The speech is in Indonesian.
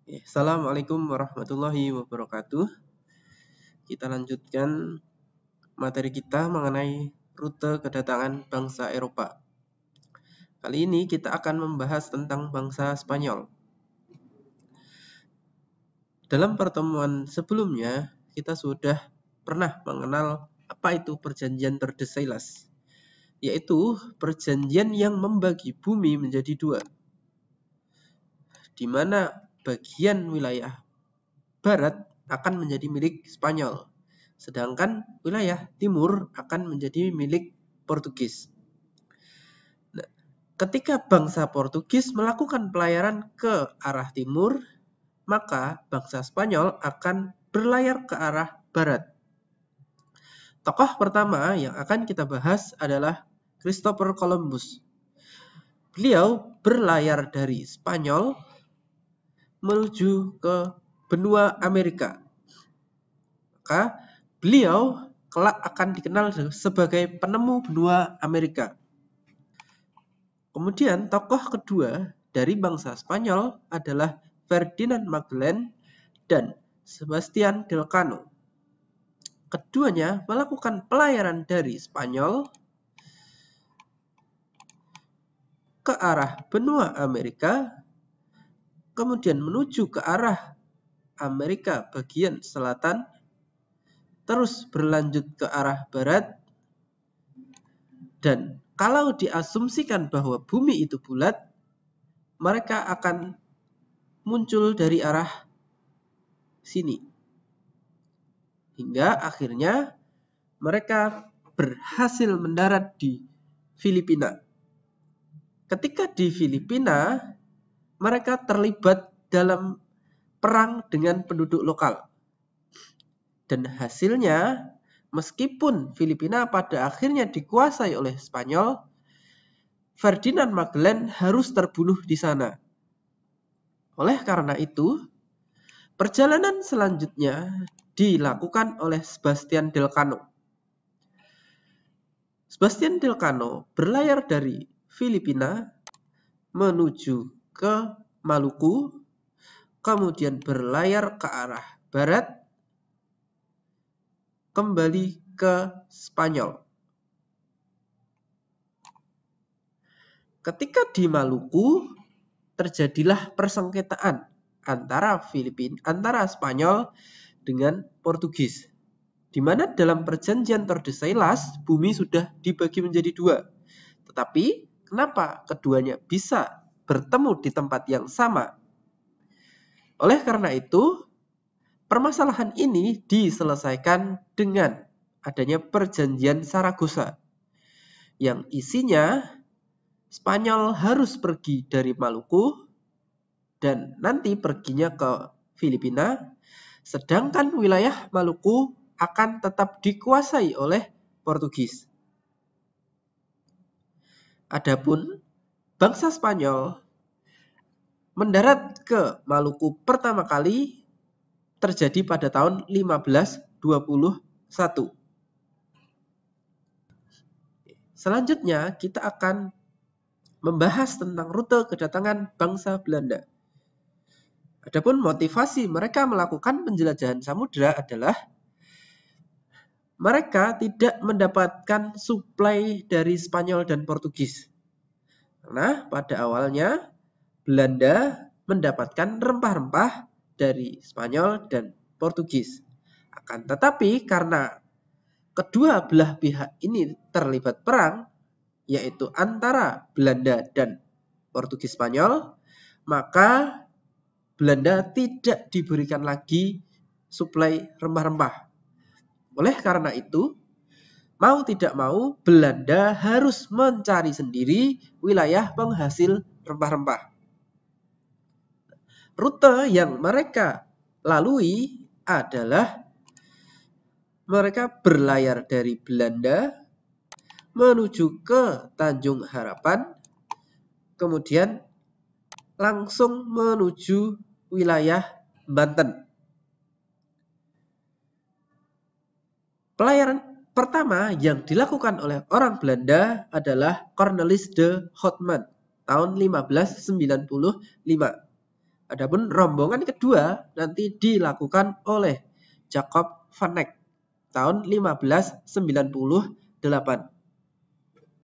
Assalamualaikum warahmatullahi wabarakatuh. Kita lanjutkan materi kita mengenai rute kedatangan bangsa Eropa. Kali ini kita akan membahas tentang bangsa Spanyol. Dalam pertemuan sebelumnya, kita sudah pernah mengenal apa itu Perjanjian Tordesillas, yaitu perjanjian yang membagi bumi menjadi dua, di mana bagian wilayah barat akan menjadi milik Spanyol, sedangkan wilayah timur akan menjadi milik Portugis. Nah, ketika bangsa Portugis melakukan pelayaran ke arah timur, maka bangsa Spanyol akan berlayar ke arah barat. Tokoh pertama yang akan kita bahas adalah Christopher Columbus. Beliau berlayar dari Spanyol menuju ke benua Amerika. Maka beliau kelak akan dikenal sebagai penemu benua Amerika. Kemudian tokoh kedua dari bangsa Spanyol adalah Ferdinand Magellan dan Sebastian Elcano. Keduanya melakukan pelayaran dari Spanyol ke arah benua Amerika, kemudian menuju ke arah Amerika bagian selatan, terus berlanjut ke arah barat, dan kalau diasumsikan bahwa bumi itu bulat, mereka akan muncul dari arah sini. Hingga akhirnya mereka berhasil mendarat di Filipina. Ketika di Filipina, mereka terlibat dalam perang dengan penduduk lokal. Dan hasilnya, meskipun Filipina pada akhirnya dikuasai oleh Spanyol, Ferdinand Magellan harus terbunuh di sana. Oleh karena itu, perjalanan selanjutnya dilakukan oleh Sebastian Elcano. Sebastian Elcano berlayar dari Filipina menuju ke Maluku, kemudian berlayar ke arah barat, kembali ke Spanyol. Ketika di Maluku, terjadilah persengketaan antara Spanyol dengan Portugis, di mana dalam perjanjian Tordesillas bumi sudah dibagi menjadi dua. Tetapi kenapa keduanya bisa bertemu di tempat yang sama? Oleh karena itu, permasalahan ini diselesaikan dengan adanya perjanjian Saragossa, yang isinya Spanyol harus pergi dari Maluku dan nanti perginya ke Filipina, sedangkan wilayah Maluku akan tetap dikuasai oleh Portugis. Adapun bangsa Spanyol mendarat ke Maluku pertama kali terjadi pada tahun 1521. Selanjutnya kita akan membahas tentang rute kedatangan bangsa Belanda. Adapun motivasi mereka melakukan penjelajahan samudera adalah mereka tidak mendapatkan suplai dari Spanyol dan Portugis. Karena pada awalnya Belanda mendapatkan rempah-rempah dari Spanyol dan Portugis. Akan tetapi karena kedua belah pihak ini terlibat perang, yaitu antara Belanda dan Portugis Spanyol, maka Belanda tidak diberikan lagi suplai rempah-rempah. Oleh karena itu, mau tidak mau Belanda harus mencari sendiri wilayah penghasil rempah-rempah. Rute yang mereka lalui adalah mereka berlayar dari Belanda menuju ke Tanjung Harapan, kemudian langsung menuju wilayah Banten. Pelayaran pertama yang dilakukan oleh orang Belanda adalah Cornelis de Houtman tahun 1595. Adapun rombongan kedua nanti dilakukan oleh Jacob van Eyck tahun 1598.